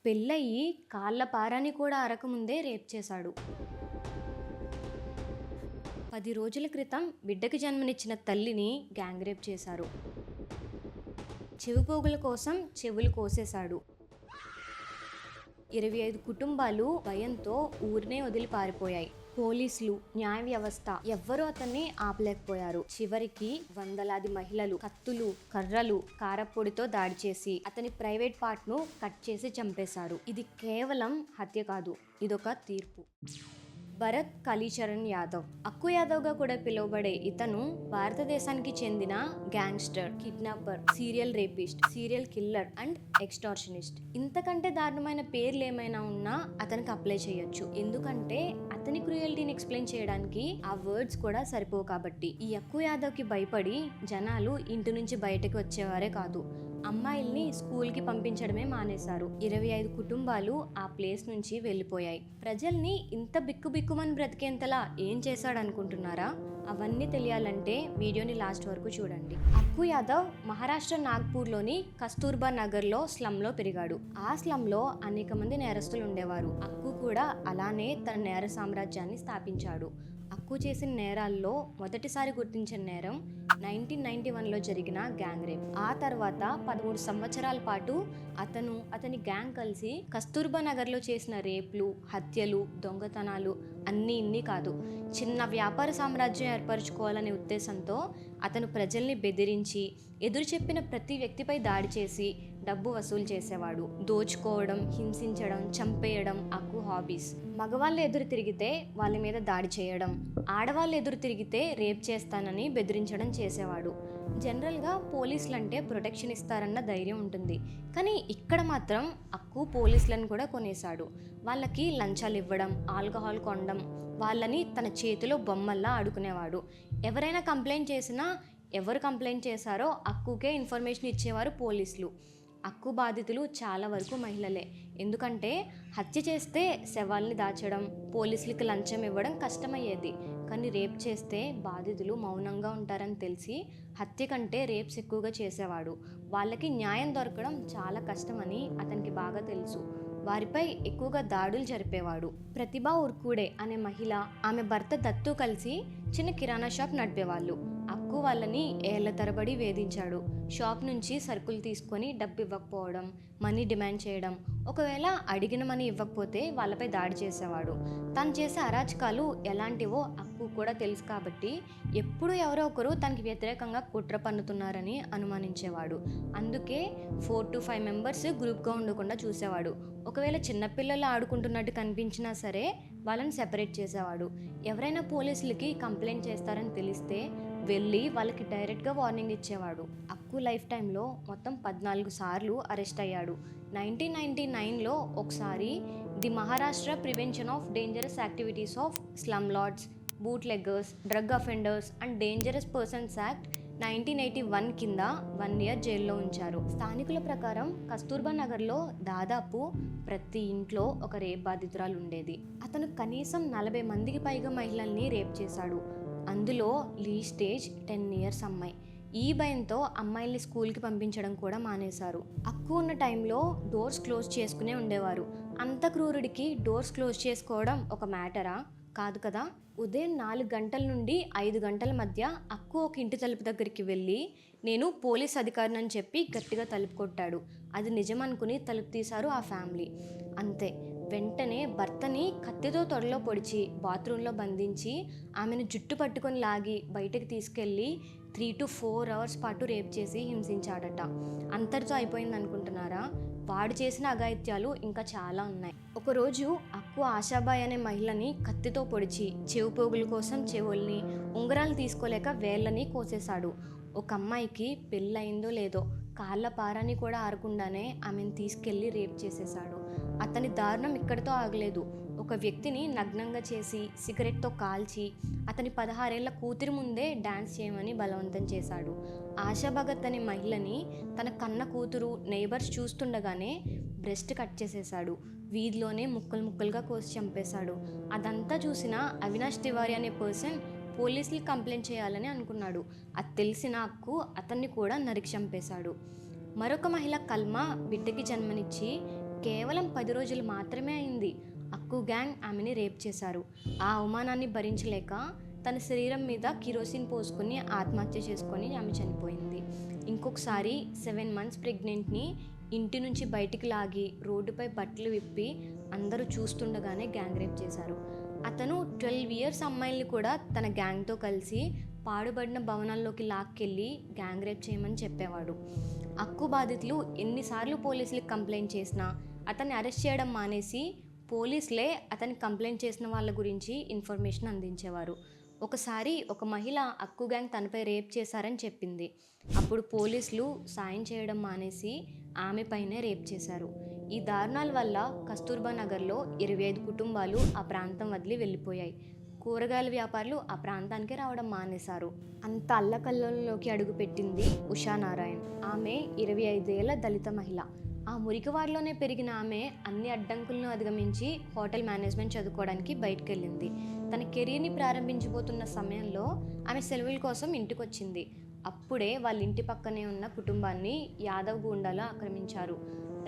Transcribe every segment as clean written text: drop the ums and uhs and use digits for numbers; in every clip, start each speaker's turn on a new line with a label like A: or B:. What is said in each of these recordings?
A: పెళ్ళయి కాళ్ళ పారాని కూడా అరకముందే రేప్ చేశాడు. 10 రోజుల క్రితం బిడ్డకి జన్మనిచ్చిన తల్లిని గ్యాంగ్ రేప్ చేశారు. చెవిపోగుల కోసం చెవులు కోసేశాడు. 25 కుటుంబాలు భయంతో ఊరినే వదిలి పారిపోయాయి. పోలీసులు, న్యాయ వ్యవస్థ ఎవ్వరూ అతన్ని ఆపలేకపోయారు. చివరికి వందలాది మహిళలు కత్తులు, కర్రలు, కారప్పొడితో దాడి చేసి అతని ప్రైవేట్ పార్ట్ ను కట్ చేసి చంపేశారు. ఇది కేవలం హత్య కాదు, ఇదొక తీర్పు. భరత్ కాళీచరణ్ యాదవ్, అక్కు యాదవ్ గా కూడా పిలువబడే ఇతను భారతదేశానికి చెందిన gangster, kidnapper, serial rapist, serial killer and extortionist. ఇంతకంటే దారుణమైన పేర్లు ఏమైనా ఉన్నా అతనికి అప్లై చేయొచ్చు. ఎందుకంటే అతని క్రూయల్టీని ఎక్స్ప్లెయిన్ చేయడానికి ఆ వర్డ్స్ కూడా సరిపోవు కాబట్టి. ఈ అక్కు యాదవ్ కి భయపడి జనాలు ఇంటి నుంచి బయటకు వచ్చేవారే కాదు, అమ్మాయిల్ని స్కూల్కి పంపించడమే మానేశారు. 25 కుటుంబాలు ఆ ప్లేస్ నుంచి వెళ్ళిపోయాయి. ప్రజల్ని ఇంత బిక్కుబిక్కుమని బ్రతికేంతలా ఏం చేశాడనుకుంటున్నారా? అవన్నీ తెలియాలంటే వీడియోని లాస్ట్ వరకు చూడండి. అక్కు యాదవ్ మహారాష్ట్ర నాగ్పూర్లోని కస్తూర్బా నగర్లో స్లమ్లో పెరిగాడు. ఆ స్లమ్లో అనేక మంది నేరస్తులు ఉండేవారు. అక్కు కూడా అలానే తన నేర సామ్రాజ్యాన్ని స్థాపించాడు. అక్కు చేసిన నేరాల్లో మొదటిసారి గుర్తించిన నేరం 1991లో జరిగిన గ్యాంగ్ రేప్. ఆ తర్వాత 13 సంవత్సరాల పాటు అతని గ్యాంగ్ కలిసి కస్తూర్బా నగర్లో చేసిన రేప్లు, హత్యలు, దొంగతనాలు అన్నీ ఇన్ని కాదు, చిన్న వ్యాపార సామ్రాజ్యం ఏర్పరచుకోవాలనే ఉద్దేశంతో అతను ప్రజల్ని బెదిరించి ఎదురు చెప్పిన ప్రతి వ్యక్తిపై దాడి చేసి డబ్బు వసూలు చేసేవాడు. దోచుకోవడం, హింసించడం, చంపేయడం అక్కు హాబీస్. మగవాళ్ళు ఎదురు తిరిగితే వాళ్ళ మీద దాడి చేయడం, ఆడవాళ్ళు ఎదురు తిరిగితే రేప్ చేస్తానని బెదిరించడం చేసేవాడు. జనరల్గా పోలీసులు అంటే ప్రొటెక్షన్ ఇస్తారన్న ధైర్యం ఉంటుంది, కానీ ఇక్కడ మాత్రం అక్కు పోలీసులను కూడా కొనేశాడు. వాళ్ళకి లంచాలు ఇవ్వడం, ఆల్కహాల్ కొనడం, వాళ్ళని తన చేతిలో బొమ్మల్లా ఆడుకునేవాడు. ఎవరైనా కంప్లైంట్ చేసినా ఎవరు కంప్లైంట్ చేశారో అక్కుకే ఇన్ఫర్మేషన్ ఇచ్చేవారు పోలీసులు. అక్కు బాధితులు చాలా వరకు మహిళలే. ఎందుకంటే హత్య చేస్తే శవాల్ని దాచడం, పోలీసులకి లంచం ఇవ్వడం కష్టమయ్యేది. కానీ రేప్ చేస్తే బాధితులు మౌనంగా ఉంటారని తెలిసి హత్య కంటే రేప్స్ ఎక్కువగా చేసేవాడు. వాళ్ళకి న్యాయం దొరకడం చాలా కష్టమని అతనికి బాగా తెలుసు. వారిపై ఎక్కువగా దాడులు జరిపేవాడు. ప్రతిభా ఉర్కుడే అనే మహిళ, ఆమె భర్త దత్తు కలిసి చిన్న కిరాణా షాప్ నడిపేవాళ్ళు. అక్కు వాళ్ళని ఏళ్ల తరబడి వేధించాడు. షాప్ నుంచి సరుకులు తీసుకొని డబ్బు ఇవ్వకపోవడం, మనీ డిమాండ్ చేయడం, ఒకవేళ అడిగిన మనీ ఇవ్వకపోతే వాళ్ళపై దాడి చేసేవాడు. తను చేసే అరాచకాలు ఎలాంటివో అక్కు కూడా తెలుసు కాబట్టి ఎప్పుడు ఎవరో ఒకరు తనకి వ్యతిరేకంగా కుట్ర పన్నుతున్నారని అనుమానించేవాడు. అందుకే 4 to 5 మెంబర్స్ గ్రూప్గా ఉండకుండా చూసేవాడు. ఒకవేళ చిన్నపిల్లలు ఆడుకుంటున్నట్టు కనిపించినా సరే వాళ్ళని సెపరేట్ చేసేవాడు. ఎవరైనా పోలీసులకి కంప్లైంట్ చేస్తారని తెలిస్తే వెళ్ళి వాళ్ళకి డైరెక్ట్గా వార్నింగ్ ఇచ్చేవాడు. అక్కు లైఫ్ టైంలో మొత్తం 14 సార్లు అరెస్ట్ అయ్యాడు. 1999లో ఒకసారి the Maharashtra prevention of dangerous activities of slum lords, bootleggers, drug offenders and dangerous persons act 1981 కింద 1 year జైల్లో ఉంచారు. స్థానికుల ప్రకారం కస్తూర్బా నగర్లో దాదాపు ప్రతి ఇంట్లో ఒక రేప్ బాధితురాలు ఉండేది. అతను కనీసం 40 మందికి పైగా మహిళల్ని రేప్ చేశాడు. అందులో లీస్ట్ ఏజ్ 10 years అమ్మాయి. ఈ భయంతో అమ్మాయిల్ని స్కూల్కి పంపించడం కూడా మానేశారు. అక్కు ఉన్న టైంలో డోర్స్ క్లోజ్ చేసుకునే ఉండేవారు. అంత క్రూరుడికి డోర్స్ క్లోజ్ చేసుకోవడం ఒక మ్యాటరా? కాదు కదా. ఉదయం 4 గంటల నుండి 5 గంటల మధ్య అక్కు ఒక ఇంటి తలుపు దగ్గరికి వెళ్ళి నేను పోలీస్ అధికారిని అని చెప్పి గట్టిగా తలుపు కొట్టాడు. అది నిజమనుకుని తలుపు తీశారు ఆ ఫ్యామిలీ. అంతే, వెంటనే భర్తని కత్తితో తొడలో పొడిచి బాత్రూంలో బంధించి ఆమెను జుట్టు పట్టుకొని లాగి బయటకు తీసుకెళ్ళి 3 to 4 hours పాటు రేప్ చేసి హింసించాడట. అంతటితో అయిపోయింది అనుకుంటున్నారా? వాడు చేసిన అఘాయిత్యాలు ఇంకా చాలా ఉన్నాయి. ఒకరోజు అక్కు ఆశాబాయ్ అనే మహిళని కత్తితో పొడిచి చెవిపోగుల కోసం చెవుల్ని, ఉంగరాలు తీసుకోలేక వేళ్ళని కోసేశాడు. ఒక అమ్మాయికి పెళ్ళయిందో లేదో కాళ్ళ పారాని కూడా ఆరకుండానే ఆమెను తీసుకెళ్లి రేప్ చేసేశాడు. అతని దారుణం ఇక్కడితో ఆగలేదు. ఒక వ్యక్తిని నగ్నంగా చేసి సిగరెట్తో కాల్చి అతని 16 ఏళ్ల కూతురి ముందే డాన్స్ చేయమని బలవంతం చేశాడు. ఆశా భగత్ అనే మహిళని తన కన్న కూతురు నైబర్స్ చూస్తుండగానే బ్రెస్ట్ కట్ చేసేశాడు. వీధిలోనే ముక్కలు ముక్కలుగా కోసి చంపేశాడు. అదంతా చూసిన అవినాష్ తివారీ అనే పర్సన్ పోలీసులకి కంప్లైంట్ చేయాలని అనుకున్నాడు. అది తెలిసిన అక్కు అతన్ని కూడా నరికి చంపేశాడు. మరొక మహిళ కల్మా బిడ్డకి జన్మనిచ్చి కేవలం 10 రోజులు మాత్రమే అయింది. అక్కు గ్యాంగ్ ఆమెని రేప్ చేశారు. ఆ అవమానాన్ని భరించలేక తన శరీరం మీద కిరోసిన్ పోసుకుని ఆత్మహత్య చేసుకొని ఆమె చనిపోయింది. ఇంకొకసారి 7 మంత్స్ ప్రెగ్నెంట్ని ఇంటి నుంచి బయటికి లాగి రోడ్డుపై బట్టలు విప్పి అందరూ చూస్తుండగానే గ్యాంగ్ రేప్ చేశారు. అతను 12 ఇయర్స్ అమ్మాయిల్ని కూడా తన గ్యాంగ్తో కలిసి పాడుబడిన భవనాల్లోకి లాక్కెళ్ళి గ్యాంగ్ రేప్ చేయమని చెప్పేవాడు. అక్కు బాధితులు ఎన్నిసార్లు పోలీసులకు కంప్లైంట్ చేసినా అతన్ని అరెస్ట్ చేయడం మానేసి పోలీసులే అతన్ని కంప్లైంట్ చేసిన వాళ్ళ గురించి ఇన్ఫర్మేషన్ అందించేవారు. ఒకసారి ఒక మహిళ అక్కు గ్యాంగ్ తనపై రేప్ చేశారని చెప్పింది. అప్పుడు పోలీసులు సాయం చేయడం మానేసి ఆమెపైనే రేప్ చేశారు. ఈ దారుణాల వల్ల కస్తూర్బా నగర్లో 25 కుటుంబాలు ఆ ప్రాంతం వదిలి వెళ్ళిపోయాయి. కూరగాయల వ్యాపారులు ఆ ప్రాంతానికి రావడం మానేశారు. అంత అల్లకల్లోకి అడుగుపెట్టింది ఉషా నారాయణ్. ఆమె 25 ఏళ్ల దళిత మహిళ. ఆ మురికివాడలోనే పెరిగిన ఆమె అన్ని అడ్డంకులను అధిగమించి హోటల్ మేనేజ్మెంట్ చదువుకోవడానికి బయటకు వెళ్ళింది. తన కెరీర్ని ప్రారంభించబోతున్న సమయంలో ఆమె సెలవుల కోసం ఇంటికి వచ్చింది. అప్పుడే వాళ్ళ ఇంటి పక్కనే ఉన్న కుటుంబాన్ని యాదవ్ గూండాలు ఆక్రమించారు.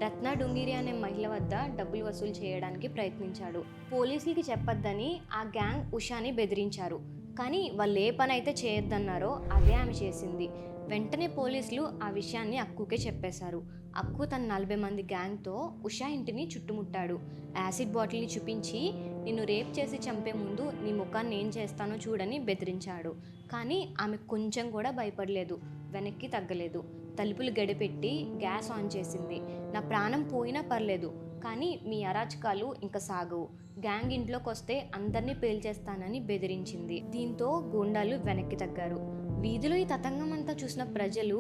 A: రత్న డుంగిరి అనే మహిళ వద్ద డబ్బులు వసూలు చేయడానికి ప్రయత్నించాడు. పోలీసులకి చెప్పొద్దని ఆ గ్యాంగ్ ఉషాని బెదిరించారు. కానీ వాళ్ళు ఏ పని అయితే చేయొద్దన్నారో అదే ఆమె చేసింది. వెంటనే పోలీసులు ఆ విషయాన్ని అక్కుకే చెప్పేశారు. అక్కు తన 40 మంది గ్యాంగ్తో ఉషా ఇంటిని చుట్టుముట్టాడు. యాసిడ్ బాటిల్ని చూపించి నిన్ను రేప్ చేసి చంపే ముందు నీ ముఖాన్ని ఏం చేస్తానో చూడని బెదిరించాడు. కానీ ఆమె కొంచెం కూడా భయపడలేదు, వెనక్కి తగ్గలేదు. తలుపులు గడిపెట్టి గ్యాస్ ఆన్ చేసింది. నా ప్రాణం పోయినా పర్లేదు, కానీ మీ అరాచకాలు ఇంకా సాగవు. గ్యాంగ్ ఇంట్లోకి వస్తే అందరినీ పేల్చేస్తానని బెదిరించింది. దీంతో గూండాలు వెనక్కి తగ్గారు. వీధిలో ఈ తతంగం అంతా చూసిన ప్రజలు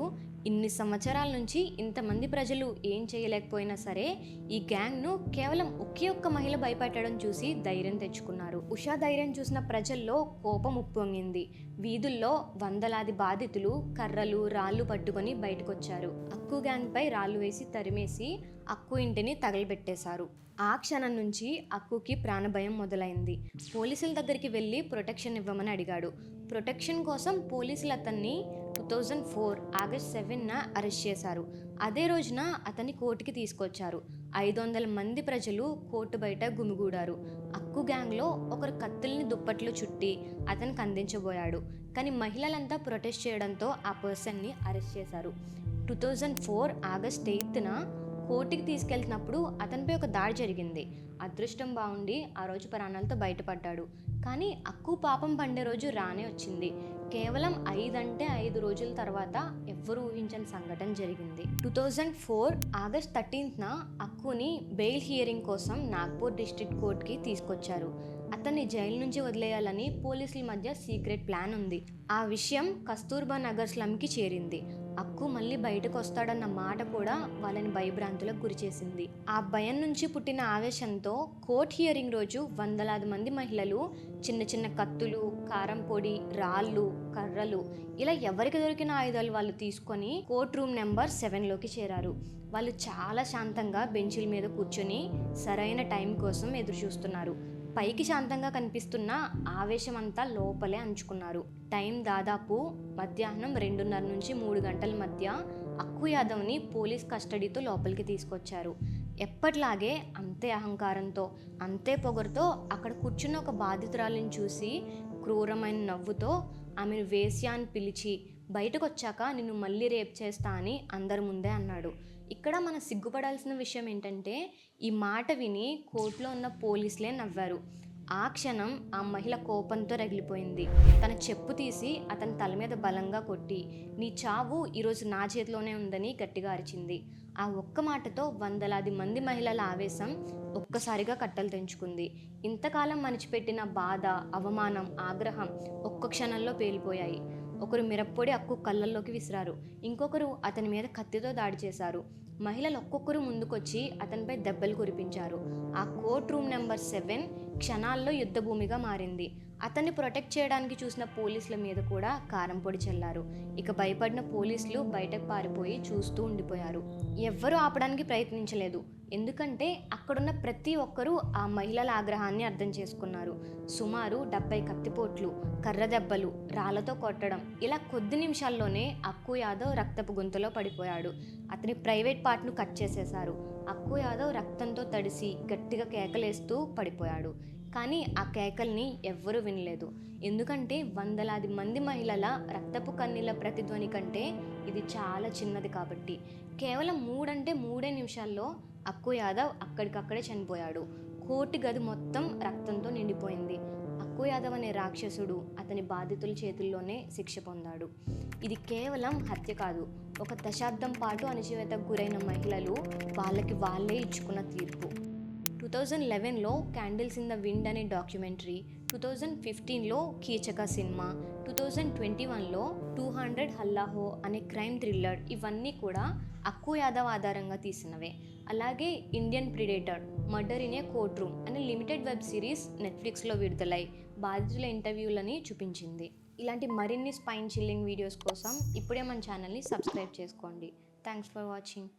A: ఇన్ని సంవత్సరాల నుంచి ఇంతమంది ప్రజలు ఏం చేయలేకపోయినా సరే ఈ గ్యాంగ్ను కేవలం ఒకే ఒక్క మహిళ భయపెట్టడం చూసి ధైర్యం తెచ్చుకున్నారు. ఉషా ధైర్యం చూసిన ప్రజల్లో కోపం ఉప్పొంగింది. వీధుల్లో వందలాది బాధితులు కర్రలు రాళ్ళు పట్టుకొని బయటకొచ్చారు. అక్కు గ్యాంగ్పై రాళ్ళు వేసి తరిమేసి అక్కు ఇంటిని తగలబెట్టేశారు. ఆ క్షణం నుంచి అక్కుకి ప్రాణభయం మొదలైంది. పోలీసుల దగ్గరికి వెళ్ళి ప్రొటెక్షన్ ఇవ్వమని అడిగాడు. ప్రొటెక్షన్ కోసం పోలీసులు అతన్ని 2004 ఆగస్ట్ 7న అరెస్ట్ చేశారు. అదే రోజున అతన్ని కోర్టుకి తీసుకొచ్చారు. 500 మంది ప్రజలు కోర్టు బయట గుమిగూడారు. అక్కు గ్యాంగ్లో ఒకరు కత్తుల్ని దుప్పట్లు చుట్టి అతనికి అందించబోయాడు. కానీ మహిళలంతా ప్రొటెస్ట్ చేయడంతో ఆ పర్సన్ని అరెస్ట్ చేశారు. 2004 ఆగస్ట్ 8న కోర్టుకి తీసుకెళ్తున్నప్పుడు అతనిపై ఒక దాడి జరిగింది. అదృష్టం బాగుండి ఆ రోజు ప్రాణాలతో బయటపడ్డాడు. కానీ అక్కు పాపం పండే రోజు రానే వచ్చింది. కేవలం 5 రోజుల తర్వాత ఎవ్వరూ ఊహించని సంఘటన జరిగింది. 2004 ఆగస్ట్ 13న అక్కుని బెయిల్ హియరింగ్ కోసం నాగ్పూర్ డిస్ట్రిక్ట్ కోర్టుకి తీసుకొచ్చారు. అతన్ని జైలు నుంచి వదిలేయాలని పోలీసుల మధ్య సీక్రెట్ ప్లాన్ ఉంది. ఆ విషయం కస్తూర్బా నగర్ స్లమ్కి చేరింది. అక్కు మళ్ళీ బయటకు వస్తాడన్న మాట కూడా వాళ్ళని భయభ్రాంతులకు గురిచేసింది. ఆ భయం నుంచి పుట్టిన ఆవేశంతో కోర్ట్ హియరింగ్ రోజు వందలాది మంది మహిళలు చిన్న చిన్న కత్తులు, కారం పొడి, రాళ్ళు, కర్రలు ఇలా ఎవరికి దొరికిన ఆయుధాలు వాళ్ళు తీసుకొని కోర్ట్ రూమ్ నెంబర్ 7లోకి చేరారు. వాళ్ళు చాలా శాంతంగా బెంచీల మీద కూర్చొని సరైన టైం కోసం ఎదురు చూస్తున్నారు. పైకి శాంతంగా కనిపిస్తున్న ఆవేశం అంతా లోపలే అంచుకున్నారు. టైం దాదాపు మధ్యాహ్నం 2:30 నుంచి 3 గంటల మధ్య అక్కు యాదవ్ని పోలీస్ కస్టడీతో లోపలికి తీసుకొచ్చారు. ఎప్పటిలాగే అంతే అహంకారంతో, అంతే పొగరుతో అక్కడ కూర్చున్న ఒక బాధితురాలిని చూసి క్రూరమైన నవ్వుతో ఆమెను వేశ్య అని పిలిచి బయటకు వచ్చాక నిన్ను మళ్ళీ రేప్ చేస్తా అని అందరి ముందే అన్నాడు. ఇక్కడ మనం సిగ్గుపడాల్సిన విషయం ఏంటంటే ఈ మాట విని కోర్టులో ఉన్న పోలీసులే నవ్వారు. ఆ క్షణం ఆ మహిళ కోపంతో రగిలిపోయింది. తన చెప్పు తీసి అతని తల మీద బలంగా కొట్టి నీ చావు ఈరోజు నా చేతిలోనే ఉందని గట్టిగా అరిచింది. ఆ ఒక్క మాటతో వందలాది మంది మహిళల ఆవేశం ఒక్కసారిగా కట్టలు తెంచుకుంది. ఇంతకాలం మణిచిపెట్టిన బాధ, అవమానం, ఆగ్రహం ఒక్క క్షణంలో పేలిపోయాయి. ఒకరు మిరప్పొడి అక్కు కళ్ళల్లోకి విసిరారు. ఇంకొకరు అతని మీద కత్తితో దాడి చేశారు. మహిళలు ఒక్కొక్కరు ముందుకొచ్చి అతనిపై దెబ్బలు కురిపించారు. ఆ కోర్ట్ రూమ్ నెంబర్ 7 క్షణాల్లో యుద్ధ భూమిగా మారింది. అతన్ని ప్రొటెక్ట్ చేయడానికి చూసిన పోలీసుల మీద కూడా కారం పొడి చల్లారు. ఇక భయపడిన పోలీసులు బయటకు పారిపోయి చూస్తూ ఉండిపోయారు. ఎవ్వరూ ఆపడానికి ప్రయత్నించలేదు. ఎందుకంటే అక్కడున్న ప్రతి ఒక్కరూ ఆ మహిళల ఆగ్రహాన్ని అర్థం చేసుకున్నారు. సుమారు 70 కత్తిపోట్లు, కర్ర దెబ్బలు, రాళ్లతో కొట్టడం, ఇలా కొద్ది నిమిషాల్లోనే అక్కు యాదవ్ రక్తపు గుంతలో పడిపోయాడు. అతని ప్రైవేట్ పార్ట్ను కట్ చేసేశారు. అక్కు యాదవ్ రక్తంతో తడిసి గట్టిగా కేకలేస్తూ పడిపోయాడు. కానీ ఆ కేకల్ని ఎవ్వరూ వినలేదు. ఎందుకంటే వందలాది మంది మహిళల రక్తపు కన్నీళ్ళ ప్రతిధ్వని కంటే ఇది చాలా చిన్నది కాబట్టి. కేవలం 3 నిమిషాల్లో అక్కు యాదవ్ అక్కడికక్కడే చనిపోయాడు. కోర్టు గది మొత్తం రక్తంతో నిండిపోయింది. అక్కు యాదవ్ అనే రాక్షసుడు అతని బాధితుల చేతుల్లోనే శిక్ష పొందాడు. ఇది కేవలం హత్య కాదు, ఒక దశాబ్దం పాటు అణచివేతకు గురైన మహిళలు వాళ్ళకి వాళ్ళే ఇచ్చుకున్న తీర్పు. 2011లో క్యాండిల్స్ ఇన్ ద విండ్ అనే డాక్యుమెంటరీ, 2015లో కీచక సినిమా, 2021లో 200 హల్లాహో అనే క్రైమ్ థ్రిల్లర్, ఇవన్నీ కూడా అక్కు యాదవ్ ఆధారంగా తీసినవే. అలాగే Indian predator, murder in a court room అనే లిమిటెడ్ వెబ్ సిరీస్ నెట్ఫ్లిక్స్లో విడుదలై బాధితుల ఇంటర్వ్యూలని చూపించింది. ఇలాంటి మరిన్ని స్పైన్ చిల్లింగ్ వీడియోస్ కోసం ఇప్పుడే మన ఛానల్ని సబ్స్క్రైబ్ చేసుకోండి. Thanks for watching.